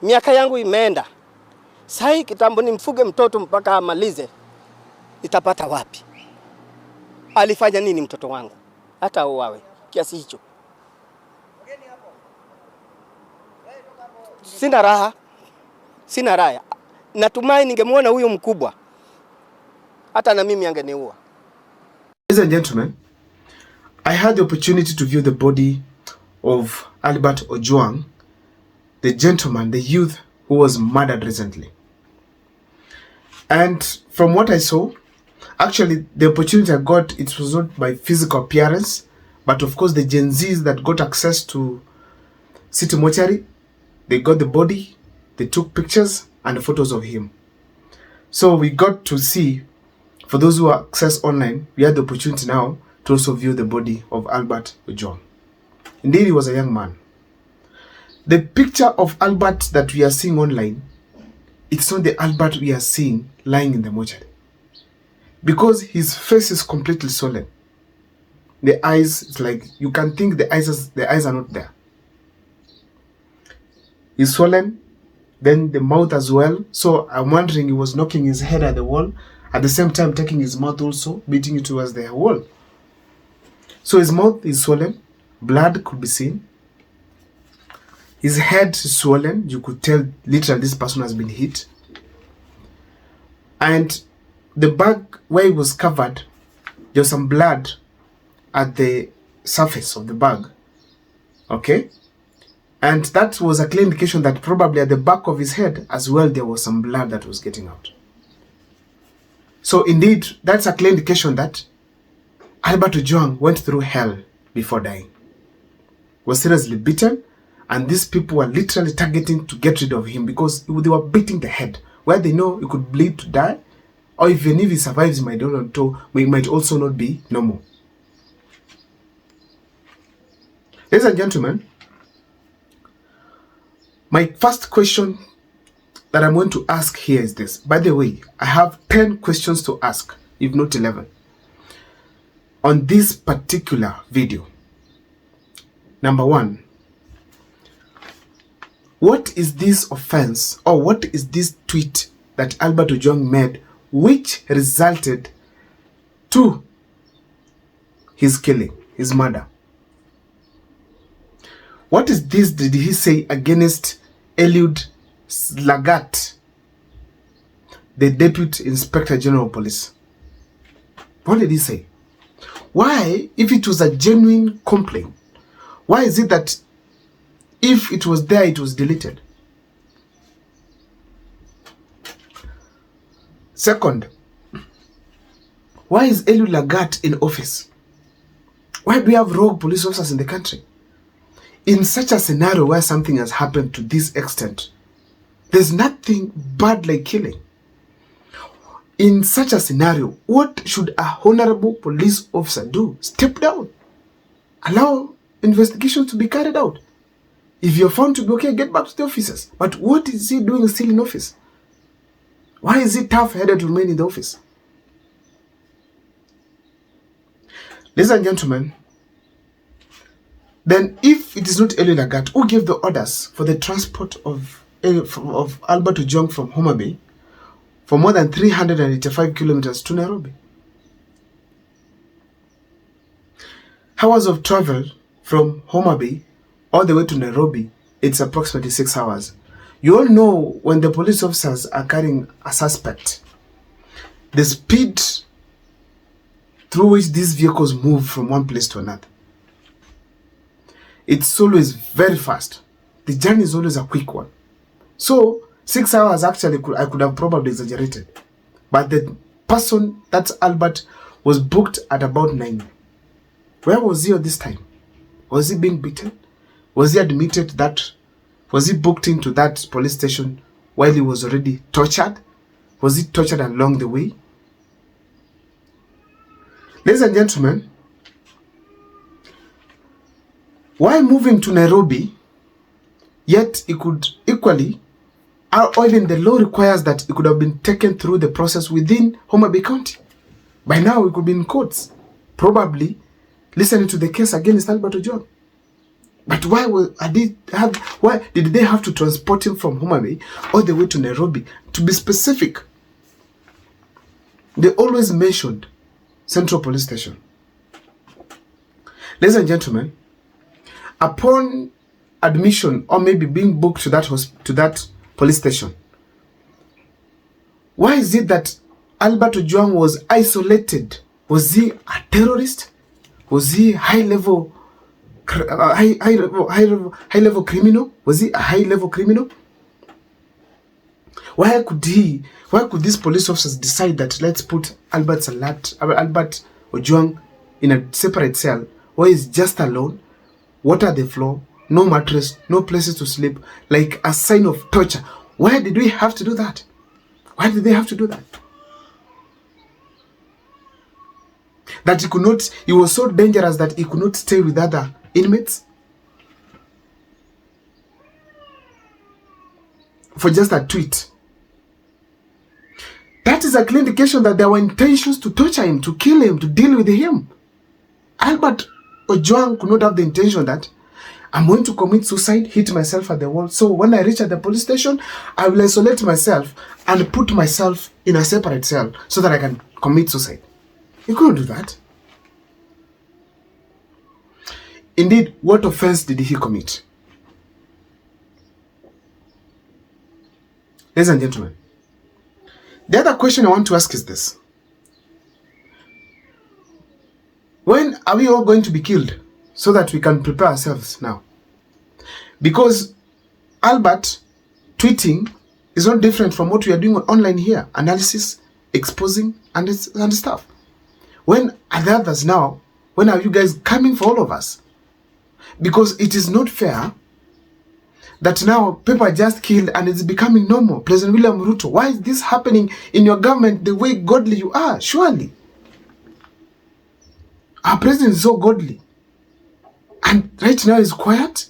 Miaka yangu imeenda. Sai kitambo nimfuge mtoto mpaka amalize. Nitapata wapi? Alifanya nini mtoto wangu? Hata uawe kiasi hicho. Sina raha. Sina raha. Natumai ningemuona huyo mkubwa. Hata na mimi angeniua. Ladies and gentlemen, I had the opportunity to view the body of Albert Ojwang, the gentleman, the youth who was murdered recently. And from what I saw, actually the opportunity I got, it was not by physical appearance, but of course the Gen Zs that got access to City Mortuary, they got the body, they took pictures and photos of him. So we got to see, for those who access online, we had the opportunity now to also view the body of Albert Ojwang. Indeed, he was a young man. The picture of Albert that we are seeing online, it's not the Albert we are seeing lying in the mortuary. Because his face is completely swollen. The eyes, it's like, you can think the eyes are not there. He's swollen, then the mouth as well. So I'm wondering, he was knocking his head at the wall, at the same time taking his mouth also, beating it towards the wall. So his mouth is swollen, blood could be seen. His head is swollen, you could tell literally this person has been hit. And the bag where he was covered, there was some blood at the surface of the bag. Okay? And that was a clear indication that probably at the back of his head as well there was some blood that was getting out. So indeed, that's a clear indication that Albert Ojwang went through hell before dying. Was seriously beaten, and these people were literally targeting to get rid of him because they were beating the head where they know he could bleed to die, or even if he survives, he might also not be normal. Ladies and gentlemen, my first question that I'm going to ask here is this. By the way, I have 10 questions to ask, if not 11, on this particular video. Number one, what is this offense, or what is this tweet that Albert Ojwang made which resulted to his killing, his murder? What is this did he say against Eliud Lagat, the Deputy Inspector General of Police? What did he say? Why, if it was a genuine complaint, why is it that if it was there, it was deleted? Second, why is Eliud Lagat in office? Why do we have rogue police officers in the country? In such a scenario where something has happened to this extent, there's nothing bad like killing. In such a scenario, what should a honorable police officer do? Step down. Allow investigation to be carried out. If you're found to be okay, get back to the officers. But what is he doing still in office? Why is he tough-headed to remain in the office? Ladies and gentlemen, then if it is not Eliud Lagat, who gave the orders for the transport of Albert Ojwang from Homa Bay for more than 385 kilometers to Nairobi? Hours of travel from Homa Bay all the way to Nairobi, it's approximately 6 hours. You all know when the police officers are carrying a suspect, the speed through which these vehicles move from one place to another, it's always very fast. The journey is always a quick one. So 6 hours actually I could have probably exaggerated. But the person, that's Albert, was booked at about 9. Where was he at this time? Was he being beaten? Was he admitted that? Was he booked into that police station while he was already tortured? Was he tortured along the way? Ladies and gentlemen, why moving to Nairobi, yet it could equally, or even the law requires that it could have been taken through the process within Homa Bay County. By now, we could be in courts, probably listening to the case against Albert Ojwang. But why did they have to transport him from Homa Bay all the way to Nairobi? To be specific, they always mentioned Central Police Station. Ladies and gentlemen, upon admission or maybe being booked to that police station, why is it that Albert Ojwang was isolated? Was he a terrorist? Was he high level criminal? Was he a high level criminal? Why could these police officers decide that let's put Albert Ojwang in a separate cell where he's just alone, water on the floor, no mattress, no places to sleep, like a sign of torture? Why did we have to do that? Why did they have to do that? That he was so dangerous that he could not stay with other inmates? For just a tweet. That is a clear indication that there were intentions to torture him, to kill him, to deal with him. Albert Ojwang could not have the intention that I'm going to commit suicide, hit myself at the wall. So when I reach at the police station, I will isolate myself and put myself in a separate cell so that I can commit suicide. He couldn't do that. Indeed, what offense did he commit? Ladies and gentlemen, the other question I want to ask is this. When are we all going to be killed so that we can prepare ourselves now? Because Albert tweeting is not different from what we are doing online here. Analysis, exposing, and stuff. When are the others now? When are you guys coming for all of us? Because it is not fair that now people are just killed and it's becoming normal. President William Ruto, why is this happening in your government the way godly you are? Surely. Our president is so godly. And right now he's quiet.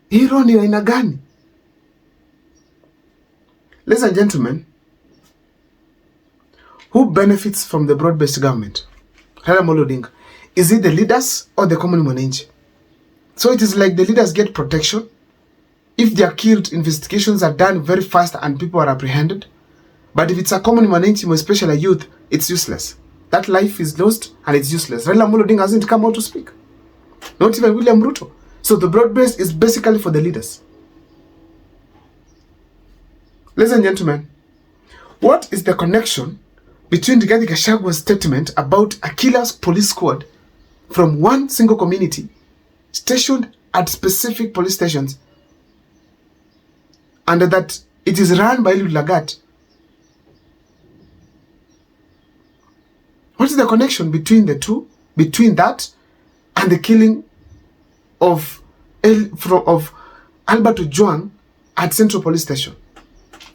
Hero ni aina gani? Ladies and gentlemen, who benefits from the broad-based government? Raila Odinga. Is it the leaders or the common mwananchi? So it is like the leaders get protection. If they are killed, investigations are done very fast and people are apprehended. But if it's a common mwananchi, especially a youth, it's useless. That life is lost and it's useless. Raila Odinga hasn't come out to speak. Not even William Ruto. So the broad-based is basically for the leaders. Ladies and gentlemen, what is the connection between Rigathi Gachagwa's statement about a killer's police squad from one single community stationed at specific police stations and that it is run by Eliud Lagat? What is the connection between the two? Between that and the killing of Albert Ojwang at Central Police Station?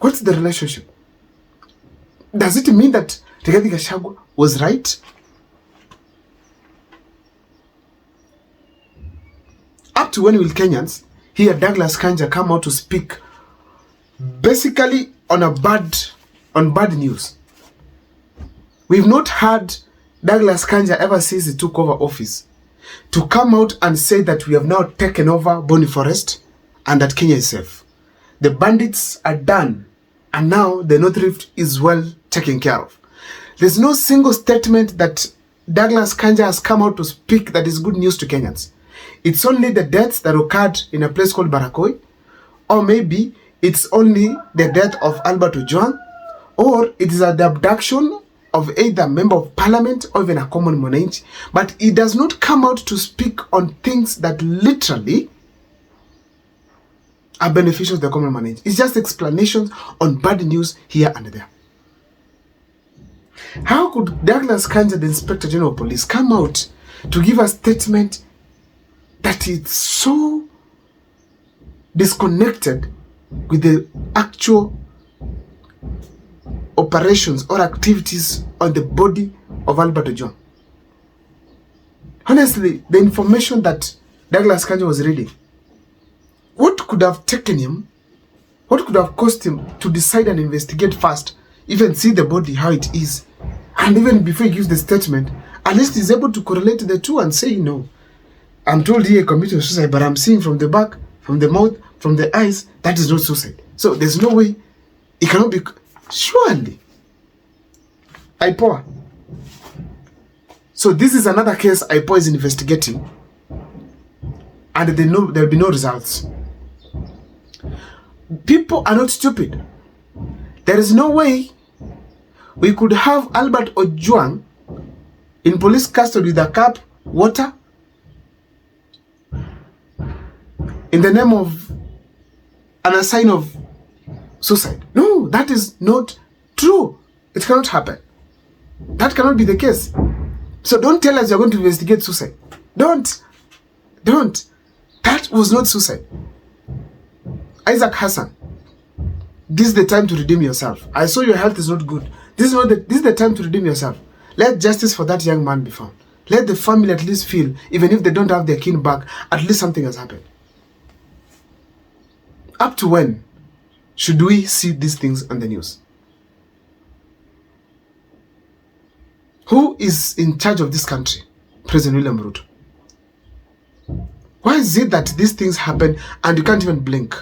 What's the relationship? Does it mean that Rigathi Gachagua was right? Up to when will Kenyans hear Douglas Kanja come out to speak basically on bad news? We've not heard Douglas Kanja ever since he took over office to come out and say that we have now taken over Boni Forest and that Kenya is safe. The bandits are done and now the North Rift is well taken care of. There's no single statement that Douglas Kanja has come out to speak that is good news to Kenyans. It's only the deaths that occurred in a place called Barakoi, or maybe it's only the death of Albert Ojwang, or it is the abduction of either a member of parliament or even a common mwananchi. But he does not come out to speak on things that literally are beneficial to the common mwananchi. It's just explanations on bad news here and there. How could Douglas Kanja, the Inspector General of Police, come out to give a statement that is so disconnected with the actual operations or activities on the body of Albert Ojwang? Honestly, the information that Douglas Kanja was reading, what could have taken him, what could have caused him to decide and investigate fast, even see the body, how it is, and even before he gives the statement, at least he's able to correlate the two and say, no, I'm told he committed suicide, but I'm seeing from the back, from the mouth, from the eyes, that is not suicide. So there's no way it cannot be. Surely. IPOA. So this is another case IPOA is investigating, and they know there'll be no results. People are not stupid. There is no way we could have Albert Ojwang in police custody with a cup, water, in the name of a sign of suicide. No, that is not true. It cannot happen. That cannot be the case. So don't tell us you're going to investigate suicide. Don't. That was not suicide. Isaac Hassan, this is the time to redeem yourself. I saw your health is not good. This is the time to redeem yourself. Let justice for that young man be found. Let the family at least feel, even if they don't have their kin back, at least something has happened. Up to when should we see these things on the news? Who is in charge of this country? President William Ruto. Why is it that these things happen and you can't even blink?